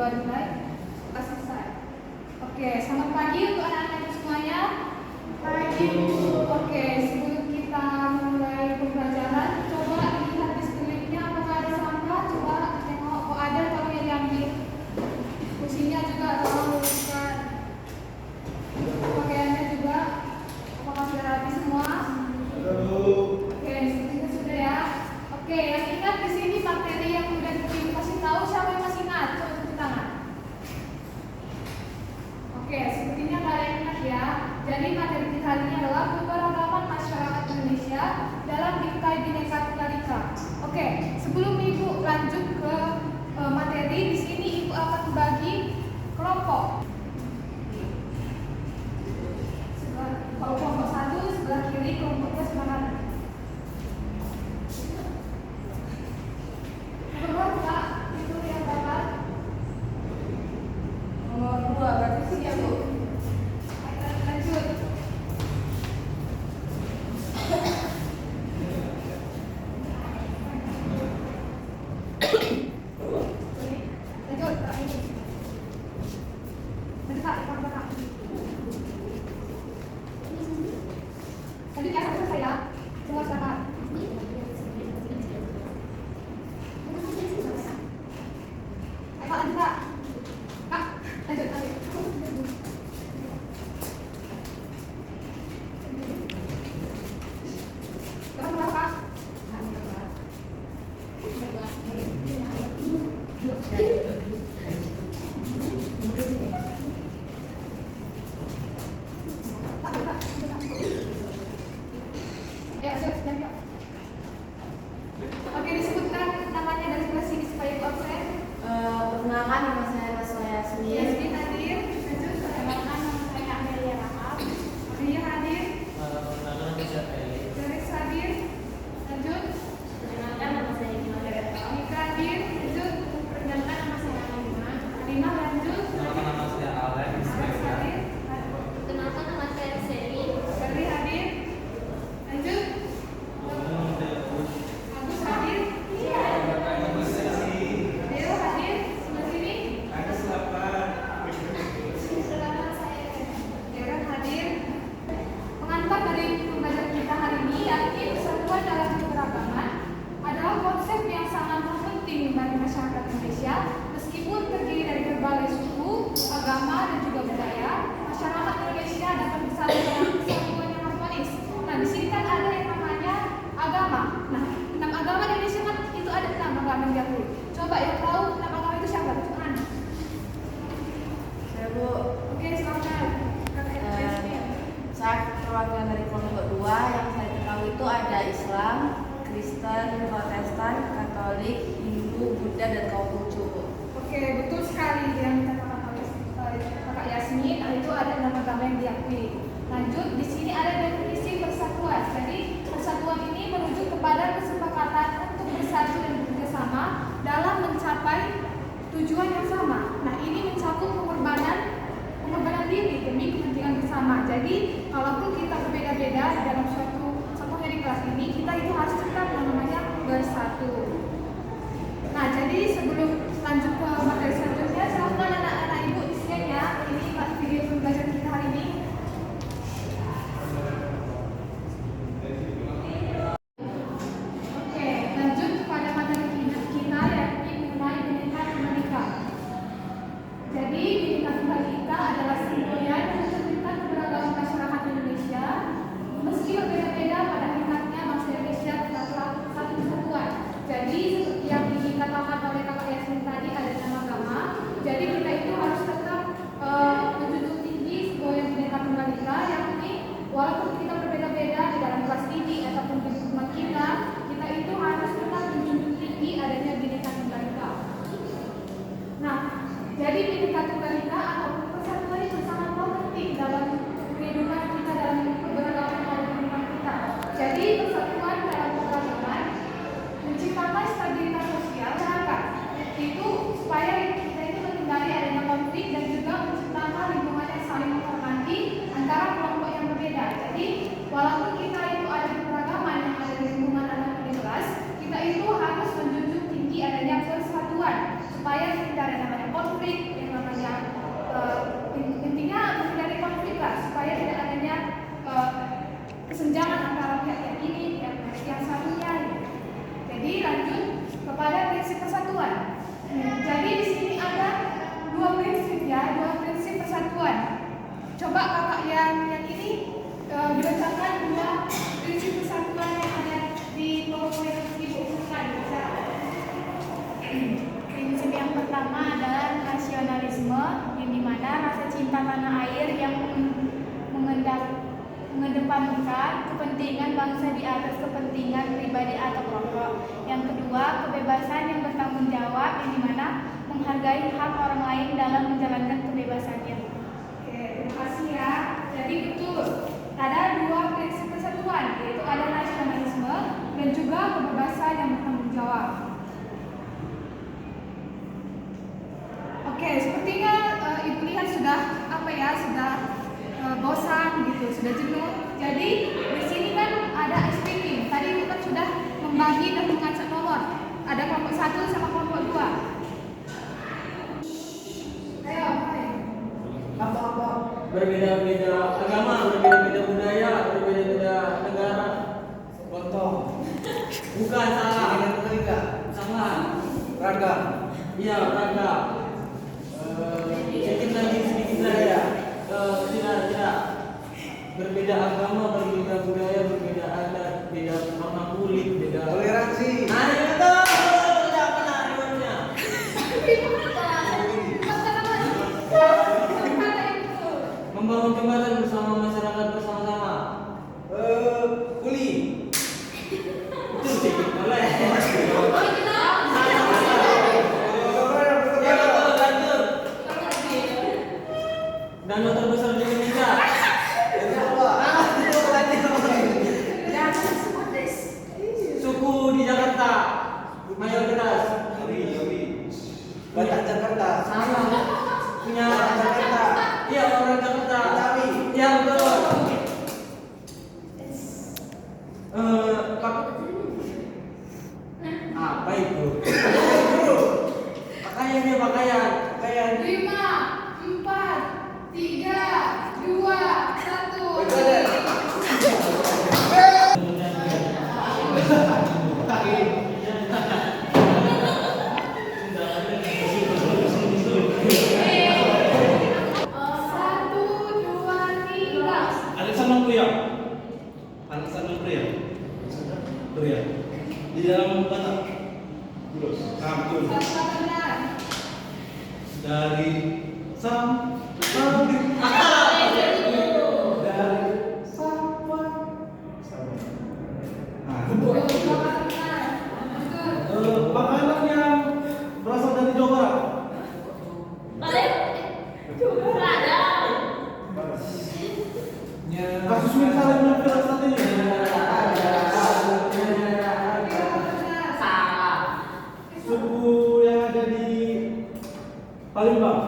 berdoa dimulai, kita selesai. Oke, selamat pagi untuk anak-anak semuanya. Pagi. Oke, sebelum kita mulai pembelajaran, coba lihat di sekelilingnya apakah ada sampah. Coba tengok, kalau ada tolong yang diambil. Kursinya juga tolong luruskan. Pakaiannya juga, apakah sudah rapi semua? Oke, sepertinya sudah ya. Oke, yang ingat di sini materi yang sudah dikasih tahu, siapa yang masih ingat? Coba tepuk tangan. Oke, sepertinya kalian ingat ya. Jadi materi kita hari ini adalah keberagaman masyarakat Indonesia dalam Bingkai Bhinneka Tunggal Ika. Oke, sebelum Ibu lanjut ke materi, di sini Ibu akan bagi kelompok. Kalau kelompok 1 sebelah kiri, kelompoknya sebelah kanan. Nomor 2, itu yang Bapak. Nomor 2, berarti sih ya Bu. Lanjut. Lanjut ya, sampai saya. Semua sama. Lanjut Kak. Kak, lanjut. Oke, disebutkan namanya dari kelas ini supaya Ibu absen. Perkenalkan, nama saya Yasmin. Yasmin hadir. Lanjut. Perkenalkan, nama saya Amelia Rahab. Ria hadir. Perkenalkan, nama saya Felix. Teres hadir. Lanjut. Perkenalkan, nama saya Gimana Reta. Nika hadir. Lanjut. Perkenalkan, nama saya Alima. Alina lanjut. Perkenalkan, nama saya Alex. Alex hadir. Perkenalkan, nama saya Seri. Seri hadir. Lanjut. Agus hadir. Deo hadir. Sebelah sini. Deren hadir. Pengantar dari pembelajaran kita hari ini yakni persatuan dalam keberagaman adalah konsep yang sangat penting bagi masyarakat Indonesia. Meskipun terdiri dari berbagai suku, agama, dan juga budaya, masyarakat Indonesia dapat bersatu dalam kesatuan yang harmonis. Nah, di sini kan ada yang namanya agama. Nah, 6 agama di Indonesia kan itu ada 6 agama yang diakui. Coba yang tahu 6 agama itu siapa? Tunjukkan. Saya Bu. Oke, silakan. Kakak Yasmin. Saya perwakilan dari kelompok 2. Yang saya ketahui itu ada Islam, Kristen, Protestan, Katolik, Hindu, Buddha, dan Konghucu. Oke, betul sekali yang dikatakan oleh Kakak Yasmin. Itu ada 6 agama yang diakui. Lanjut, di sini ada definisi persatuan. Jadi persatuan ini merujuk kepada kesepakatan untuk bersatu dan bekerjasama dalam mencapai tujuan yang sama. Nah, ini mencakup pengorbanan diri demi kepentingan bersama. Jadi, kalaupun kita berbeda-beda dalam suatu hari kelas ini, kita itu harus tetap namanya bersatu. Nah, jadi sebelum lanjut ke materi selanjutnya, silakan anak-anak Ibu di sini ya. Ini video pembelajaran kita hari ini. Oke, lanjut kepada materi kita yakni mengenai Bhinneka Tunggal Ika. Jadi, Bhinneka Tunggal Ika adalah simbol yang mencerminkan keberagaman masyarakat Indonesia. Meski berbeda-beda, pada hakikatnya bangsa Indonesia tetaplah satu kesatuan. Jadi, seperti yang dikatakan oleh Kakak Yasmin tadi, ada 6 agama. Jadi, kita itu harus tetap menjunjung tinggi simbol yang Bhinneka Tunggal Ika, yakni walaupun kita berbeda-beda di dalam kelas ini ataupun di rumah kita itu harus tetap menjunjung tinggi adanya Bhinneka Tunggal Ika. Nah, jadi Bhinneka Tunggal Ika atau persatuan itu sangat penting dalam kehidupan kita dalam keberagaman kehidupan kita. Jadi persatuan dalam keberagaman menciptakan stabilitas sosial masyarakat. Itu supaya kita itu menghindari adanya konflik dan juga menciptakan lingkungan yang saling menghormati antara kelompok yang berbeda. Jadi walaupun kita itu ada keberagaman yang ada di lingkungan anak kelas, kita itu harus menjunjung tinggi adanya persatuan supaya tidak ada namanya konflik konflik yang namanya intinya menghindari konflik lah supaya tidak adanya kesenjangan antara pihak yang ini yang satunya. Jadi lanjut kepada prinsip persatuan. Jadi di sini ada dua prinsip ya, dua prinsip persatuan. Coba kakak yang ini dibacakan dua prinsip persatuan yang ada di PowerPoint ibu Prinsip yang pertama adalah nasionalisme, yang dimana rasa cinta tanah air yang mengedepankan kepentingan bangsa di atas kepentingan pribadi atau kelompok. Yang kedua, kebebasan yang bertanggung jawab, yang dimana menghargai hak orang lain dalam menjalankan kebebasannya. Oke, terima kasih ya. Jadi betul, ada dua prinsip persatuan, yaitu ada nasionalisme dan juga kebebasan yang bertanggung jawab. Oke, sepertinya ibu lihat sudah bosan gitu, sudah jenuh. Jadi di sini kan ada ice breaking. Tadi ibu kan sudah membagi dan mengacak nomor. Ada kelompok 1 sama kelompok 2. Ayo, hai. Apa-apa? Berbeda-beda agama, berbeda-beda budaya, berbeda-beda negara. Contoh. Bukan salah. Salah. Ragam. Iya, ragam. Sedikit lagi. Tidak. Berbeda agama, berbeda budaya, berbeda adat, beda warna kulit, beda Toleransi. Nah, itu tidak pernah riwayatnya. Membangun jembatan bersama masyarakat bersama-sama. Kuli. Itu sedikit boleh. Danau terbesar di Indonesia. Suku di Jakarta mayoritas. Batak Jakarta. Sama. Punya Jakarta. Iya, orang Jakarta. Betawi. Iya, betul. Apa itu? Pakaian. 5, 4, 3, 2, 1. Alexander Pria. Di dalam Batak. Betul. Dari sampai makanan yang berasal dari Jawa Barat. Kasus misalnya yang viral saat ini. Suku yang ada di Palembang.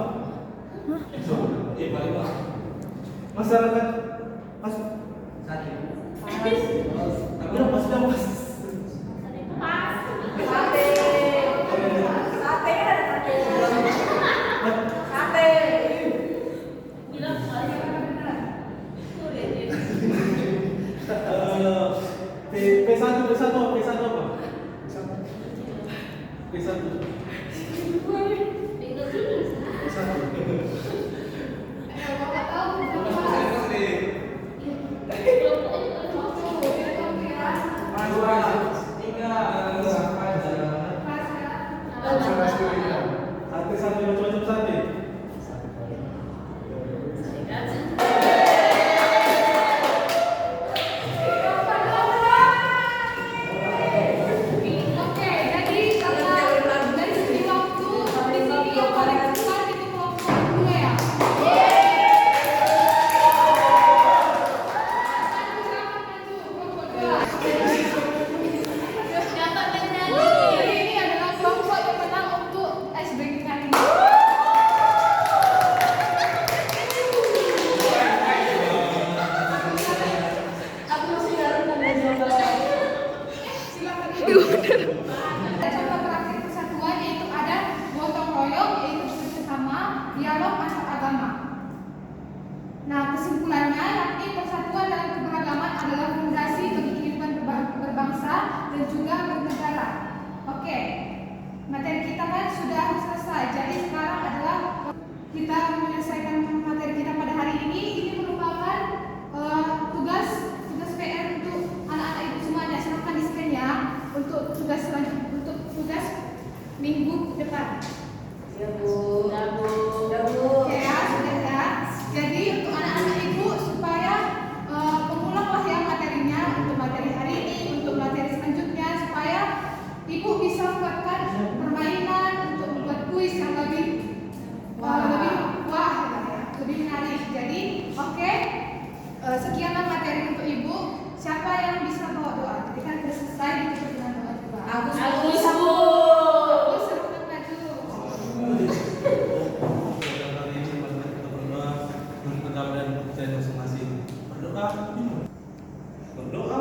Palembang. Masyarakat Agus Bu, serahkan maju. Kali ini marilah kita berdoa dengan agama dan kepercayaan masing-masing. Berdoa. Berdoa.